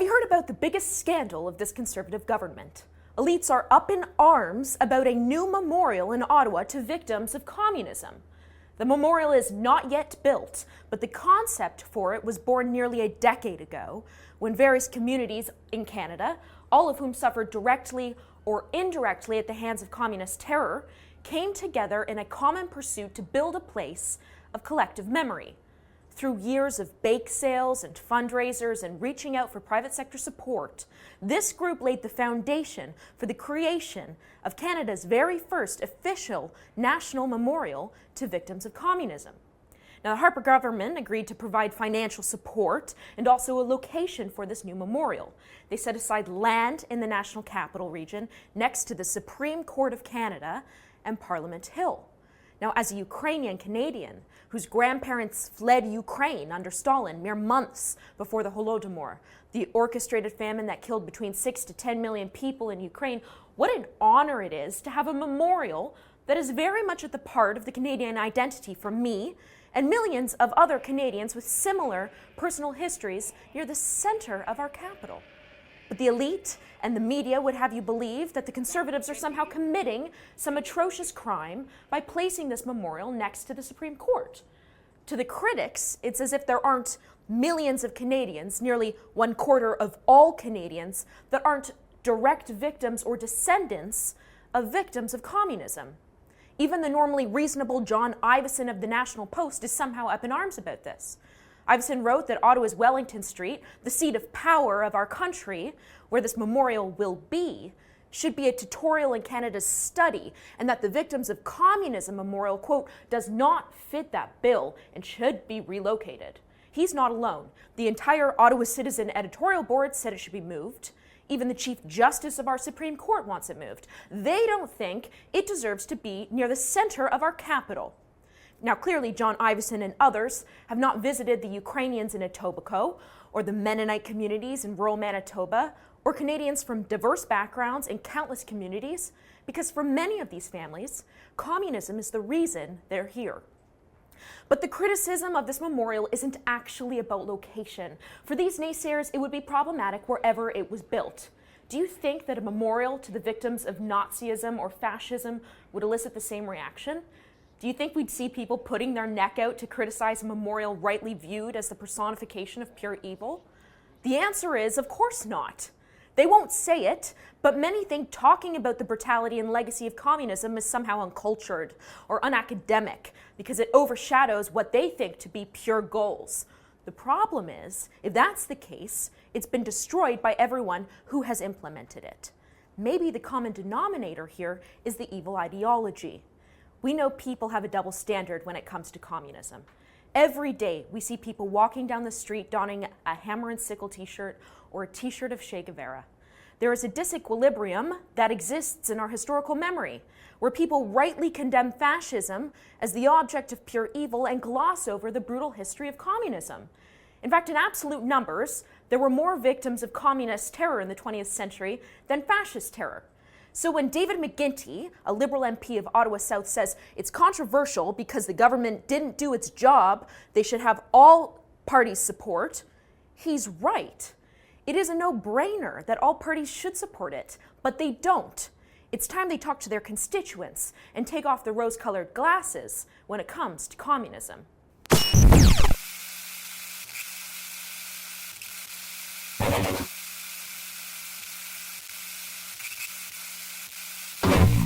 you heard about the biggest scandal of this Conservative government? Elites are up in arms about a new memorial in Ottawa to victims of communism. The memorial is not yet built, but the concept for it was born nearly a decade ago when various communities in Canada, all of whom suffered directly or indirectly at the hands of communist terror, came together in a common pursuit to build a place of collective memory. Through years of bake sales and fundraisers and reaching out for private sector support, this group laid the foundation for the creation of Canada's very first official national memorial to victims of communism. Now, the Harper government agreed to provide financial support and also a location for this new memorial. They set aside land in the National Capital Region next to the Supreme Court of Canada and Parliament Hill. Now, as a Ukrainian Canadian whose grandparents fled Ukraine under Stalin mere months before the Holodomor, the orchestrated famine that killed between 6 to 10 million people in Ukraine, what an honor it is to have a memorial that is very much at the part of the Canadian identity for me and millions of other Canadians with similar personal histories near the center of our capital. But the elite and the media would have you believe that the Conservatives are somehow committing some atrocious crime by placing this memorial next to the Supreme Court. To the critics, it's as if there aren't millions of Canadians, nearly 1/4 of all Canadians, that aren't direct victims or descendants of victims of communism. Even the normally reasonable John Ivison of the National Post is somehow up in arms about this. Ivison wrote that Ottawa's Wellington Street, the seat of power of our country, where this memorial will be, should be a tutorial in Canada's study, and that the Victims of Communism memorial, quote, does not fit that bill and should be relocated. He's not alone. The entire Ottawa Citizen editorial board said it should be moved. Even the Chief Justice of our Supreme Court wants it moved. They don't think it deserves to be near the center of our capital. Now, clearly, John Ivison and others have not visited the Ukrainians in Etobicoke or the Mennonite communities in rural Manitoba or Canadians from diverse backgrounds in countless communities, because for many of these families, communism is the reason they're here. But the criticism of this memorial isn't actually about location. For these naysayers, it would be problematic wherever it was built. Do you think that a memorial to the victims of Nazism or fascism would elicit the same reaction? Do you think we'd see people putting their neck out to criticize a memorial rightly viewed as the personification of pure evil? The answer is, of course not. They won't say it, but many think talking about the brutality and legacy of communism is somehow uncultured or unacademic because it overshadows what they think to be pure goals. The problem is, if that's the case, it's been destroyed by everyone who has implemented it. Maybe the common denominator here is the evil ideology. We know people have a double standard when it comes to communism. Every day we see people walking down the street donning a hammer and sickle t-shirt or a t-shirt of Che Guevara. There is a disequilibrium that exists in our historical memory, where people rightly condemn fascism as the object of pure evil and gloss over the brutal history of communism. In fact, in absolute numbers, there were more victims of communist terror in the 20th century than fascist terror. So when David McGuinty, a Liberal MP of Ottawa South, says it's controversial because the government didn't do its job, they should have all parties' support, he's right. It is a no-brainer that all parties should support it, but they don't. It's time they talk to their constituents and take off the rose-colored glasses when it comes to communism.